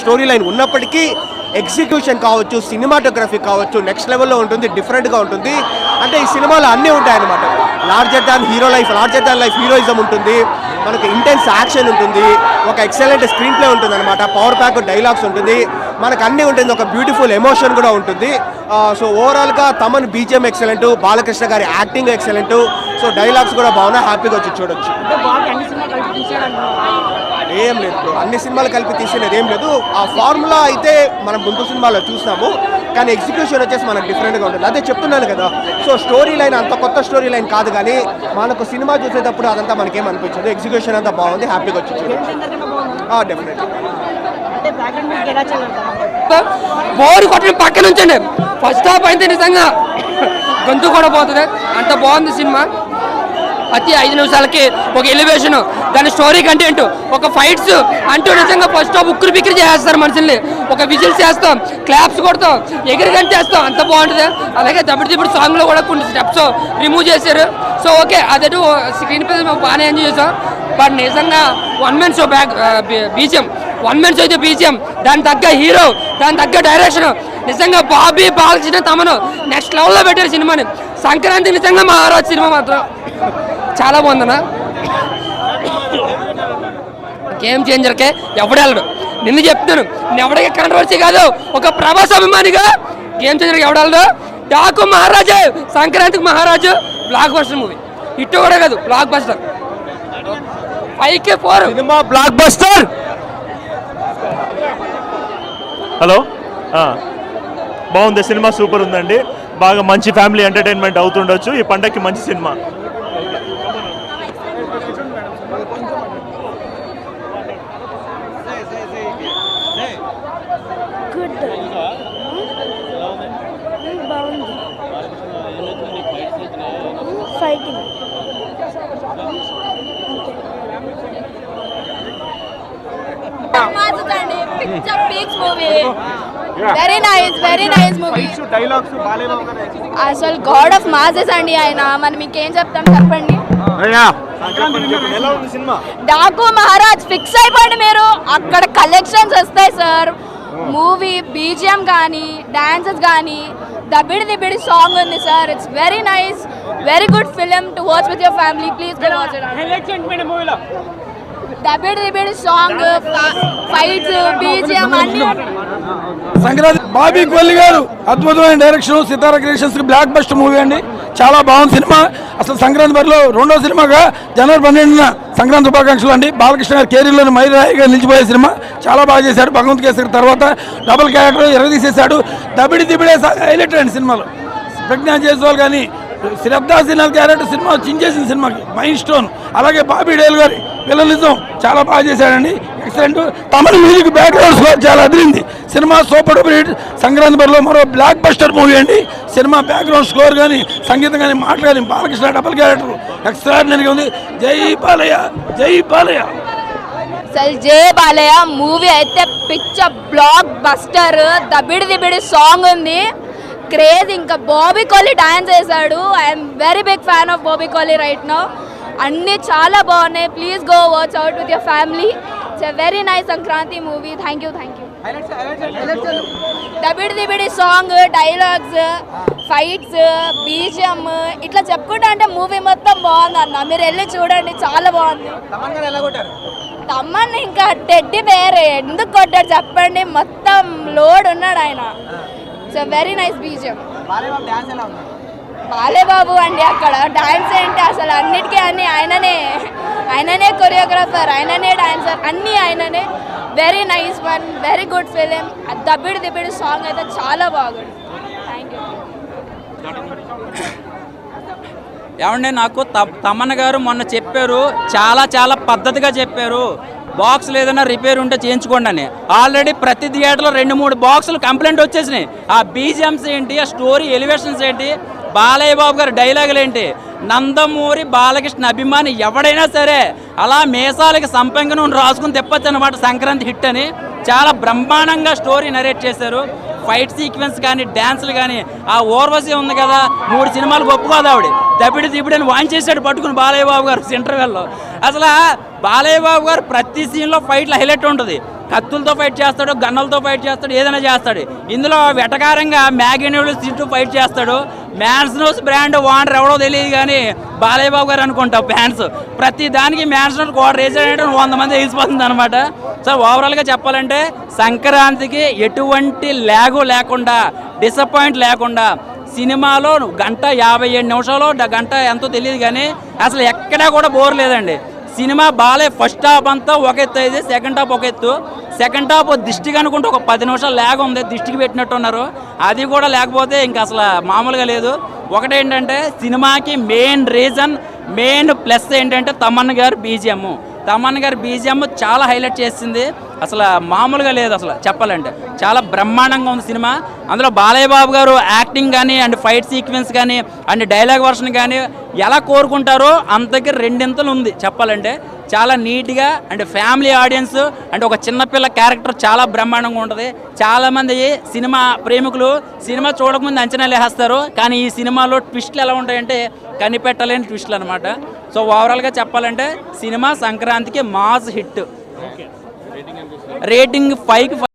Story line ఉన్నప్పటికీ execution కావచ్చు, cinematography కావచ్చు నెక్స్ట్ లెవెల్లో ఉంటుంది, డిఫరెంట్గా ఉంటుంది. అంటే ఈ సినిమాలో అన్నీ ఉంటాయన్నమాట. లార్జర్ దాన్ లైఫ్ హీరోయిజం ఉంటుంది, మనకు ఇంటెన్స్ యాక్షన్ ఉంటుంది, ఒక ఎక్సలెంట్ స్క్రీన్ ప్లే ఉంటుంది అనమాట, పవర్ ప్యాక్ డైలాగ్స్ ఉంటుంది, మనకు అన్నీ ఉంటుంది, ఒక బ్యూటిఫుల్ ఎమోషన్ కూడా ఉంటుంది. సో ఓవరాల్గా తమన్ బీజిఎం ఎక్సలెంట్, బాలకృష్ణ గారి యాక్టింగ్ ఎక్సలెంట్, సో డైలాగ్స్ కూడా బాగున్నాయి, హ్యాపీగా వచ్చి చూడొచ్చు. ఏం లేదు బ్రో, అన్ని సినిమాలు కలిపి తీసినది ఏం లేదు. ఆ ఫార్ములా అయితే మనం ముందు సినిమాలో చూసాము, కానీ ఎగ్జిక్యూషన్ వచ్చేసి మనకు డిఫరెంట్గా ఉంటుంది. అదే చెప్తున్నాను కదా, సో స్టోరీ లైన్ అంత కొత్త స్టోరీ లైన్ కాదు, కానీ మనకు సినిమా చూసేటప్పుడు అదంతా మనకేం అనిపించదు. ఎగ్జిక్యూషన్ అంతా బాగుంది, హ్యాపీగా వచ్చి డెఫినెట్లీ. బోర్ కొట్టిన పక్కన ఉంచండి, ఫస్ట్ హాఫ్ అయితే నిజంగా గొంతు కూడా పోతుంది, అంత బాగుంది సినిమా. ప్రతి 5 నిమిషాలకి ఒక ఎలివేషన్, దాని స్టోరీ కంటెంట్, ఒక ఫైట్స్ అంటూ నిజంగా ఫస్ట్ హాఫ్ ఉక్కిరి బిక్కిరి చేస్తారు మనుషుల్ని. ఒక విజిల్స్ చేస్తాం, క్లాప్స్ కొడతాం, ఎగిరిగంట చేస్తాం, అంత బాగుంటుంది. అలాగే దప్పుడు సాంగ్లో కూడా కొన్ని స్టెప్స్ రిమూవ్ చేశారు. సో ఓకే, అదటు స్క్రీన్ పై బాగానే ఎంజాయ్ చేసాం. బట్ నిజంగా వన్ మ్యాన్ షో బీజిఎం, అయితే బీజిఎం, దాని తగ్గ హీరో, దాని తగ్గ డైరెక్షన్, నిజంగా బాబీ బాలకృష్ణ తమను నెక్స్ట్ లెవెల్లో పెట్టారు సినిమాని. సంక్రాంతి నిజంగా మహారాజ్ సినిమా మాత్రం చాలా బాగుందన్న. గేమ్ చేంజర్కే ఎవడెళ్ళడు, నిన్ను చెప్తాను, ఎవడికి కాంట్రవర్సీ కాదు, ఒక ప్రభాస్ అభిమానిగా గేమ్ చేంజర్కి ఎవడెళ్ళడు. డాకు మహారాజు, సంక్రాంతికి మహారాజు, బ్లాక్ బస్టర్ మూవీ, హిట్ కూడా కాదు, block buster, 5K4 cinema block buster. Hello, బాగుంది సినిమా, సూపర్ ఉందండి, బాగా మంచి ఫ్యామిలీ ఎంటర్టైన్మెంట్ అవుతుండొచ్చు ఈ పండగకి, మంచి సినిమా. Very nice movie. అసలు గాడ్ ఆఫ్ మాసెస్ అండి ఆయన, మనం ఇంకేం చెప్తాం చెప్పండి. డాకు మహారాజ్ ఫిక్స్ అయిపోండి మీరు, అక్కడ కలెక్షన్స్ వస్తాయి సార్. మూవీ బీజిఎం కానీ డాన్సెస్ కానీ, దబిడి సాంగ్ ఉంది sir. It's very nice, very good film to watch with your family. Please go watch it. Dabidi song, fights, BGM అన్ని. సంక్రాంతి బాబీ కొల్లి గారు అద్భుతమైన direction, Sithara creations blockbuster movie అండి, చాలా బాగుంది సినిమా. అసలు సంక్రాంతి బరిలో రెండో సినిమాగా జనవరి 12న సంక్రాంతి శుభాకాంక్షలు అండి. బాలకృష్ణ గారు కెరీర్లోని మైరాయిగా నిలిచిపోయే సినిమా, చాలా బాగా చేశాడు. భగవంత్ కేసరి తర్వాత డబుల్ క్యారెక్టర్ ఎరగదీసేశాడు. దబిడే హైలైట్ అండి సినిమాలో. ప్రజ్ఞా జైస్వాల్ కానీ, శ్రద్ధా సిన్హా క్యారెక్టర్ సినిమా చించేసిన సినిమాకి మైల్ స్టోన్. అలాగే బాబీ డేల్ గారి విలనిజం చాలా బాగా చేశాడండి, ఎక్సలెంట్. తమిళ మ్యూజిక్ బ్యాక్గ్రౌండ్ స్కోర్ చాలా అదిరింది. Cinema super duper hit. Sankranti బరిలో మరో బ్లాక్ బస్టర్ మూవీ అండి. సినిమా బ్యాక్గ్రౌండ్ స్కోర్ కానీ, సంగీతం కానీ, మాటలు కానీ, బాలకృష్ణ డబుల్ క్యారెక్టర్ ఎక్స్ట్రాడినరీగా ఉంది. జై బాలయ్య, జై బాలయ్య. అసలు జై బాలయ్య మూవీ అయితే పిచ్చ బ్లాక్ బస్టర్. దబిడి సాంగ్ ఉంది, క్రేజ్. ఇంకా బాబీ కోహ్లీ డాన్స్ చేశాడు. I'm very big fan of Bobby Kohli right now. అన్నీ చాలా బాగున్నాయి. Please go watch out with your family. It's a very nice Sankranti movie. Thank you. Dabidi song, dialogues, fights, BGM, ఇట్లా చెప్పుకుంటా అంటే మూవీ మొత్తం బాగుంది అన్న. మీరు వెళ్ళి చూడండి, చాలా బాగుంది. తమ్మన్ ఇంకా టెడ్డీ బేర్ ఎందుకు కొట్టాడు చెప్పండి, మొత్తం లోడ్ ఉన్నాడు ఆయన. It's very nice BGM. Balebabu అండి, అక్కడ డాన్స్ ఏంటి అసలు, అన్నిటికీ అన్ని ఆయననే కొరియోగ్రాఫర్, ఆయననే డాన్సర్, అన్నీ ఆయననే. Very nice one, very good film. Dabidi song అయితే చాలా బాగుంది. Thank you. ఏమండి, నాకు తమన్ గారు మొన్న చెప్పారు, చాలా పద్ధతిగా చెప్పారు, బాక్స్ ఏదైనా రిపేర్ ఉంటే చేయించుకోండి అని. ఆల్రెడీ ప్రతి థియేటర్లో 2-3 బాక్సులు కంప్లైంట్ వచ్చేసినాయి. ఆ బీజిఎంస్ ఏంటి, ఆ స్టోరీ ఎలివేషన్స్ ఏంటి, బాలయ్య బాబు గారి డైలాగులు ఏంటి, నందమూరి బాలకృష్ణ అభిమాని ఎవడైనా సరే అలా మేసాలకి సంపంగి నూనె రాసుకుని తెప్పచ్చు అనమాట సంక్రాంతి హిట్ అని. చాలా బ్రహ్మాండంగా స్టోరీ నరేట్ చేశారు. ఫైట్ సీక్వెన్స్ కానీ, డ్యాన్సులు కానీ, ఆ ఓర్వశి ఉంది కదా, 3 సినిమాలు ఒప్పుకోదు ఆవిడ. దబిడి అని వాయించేసాడు పట్టుకుని బాలయ్య బాబు గారు ఇంటర్వెల్లో. అసలు బాలయ్య బాబు గారు ప్రతి సీన్లో ఫైట్లు హైలైట్ ఉంటుంది. కత్తులతో ఫైట్ చేస్తాడు, గన్నలతో ఫైట్ చేస్తాడు, ఏదైనా చేస్తాడు. ఇందులో వెటకారంగా మ్యాగీ నూడిల్స్ తింటూ ఫైట్ చేస్తాడు. మ్యాన్స్నోస్ బ్రాండ్ ఓనర్ ఎవడో తెలియదు కానీ బాలయ్య బాబు గారు అనుకుంటావు ఫ్యాన్స్. ప్రతి దానికి మ్యాన్స్నోస్ కోట రేజ్ అంటే 100 మంది వేసిపోతుంది అనమాట. సో ఓవరాల్గా చెప్పాలంటే సంక్రాంతికి ఎటువంటి ల్యాగు లేకుండా, డిసప్పాయింట్ లేకుండా, సినిమాలో 1:57 గంట ఎంతో తెలియదు కానీ అసలు ఎక్కడా కూడా బోర్ లేదండి. సినిమా బాలే ఫస్ట్ హాఫ్ అంతా ఒక ఎత్తు అయితే సెకండ్ హాఫ్ ఒక ఎత్తు. సెకండ్ హాఫ్ దిష్టికి అనుకుంటే ఒక 10 నిమిషాలు ల్యాగ్ ఉంది, దిష్టికి పెట్టినట్టు ఉన్నారు. అది కూడా లేకపోతే ఇంకా అసలు మామూలుగా లేదు. ఒకటేంటంటే సినిమాకి మెయిన్ రీజన్, మెయిన్ ప్లస్ ఏంటంటే తమన్ గారు బీజిఎం. తమన్ గారి బీజిఎం చాలా హైలైట్ చేసింది. అసలు మామూలుగా లేదు అసలు చెప్పాలంటే. చాలా బ్రహ్మాండంగా ఉంది సినిమా. అందులో బాలయ్య బాబు గారు యాక్టింగ్ కానీ అండ్ ఫైట్ సీక్వెన్స్ కానీ అండ్ డైలాగ్ వర్షన్ కానీ ఎలా కోరుకుంటారో అంతకి రెండింతలు ఉంది చెప్పాలంటే. చాలా నీట్గా అండ్ ఫ్యామిలీ ఆడియన్స్ అంటే ఒక చిన్నపిల్ల క్యారెక్టర్ చాలా బ్రహ్మాండంగా ఉంటుంది. చాలామంది సినిమా ప్రేమికులు సినిమా చూడకముందు అంచనాలు వేస్తారు, కానీ ఈ సినిమాలో ట్విస్ట్లు ఎలా ఉంటాయంటే కనిపెట్టలేని ట్విస్ట్లు అనమాట. సో ఓవరాల్గా చెప్పాలంటే సినిమా సంక్రాంతికి మాస్ హిట్. రేటింగ్ 5కి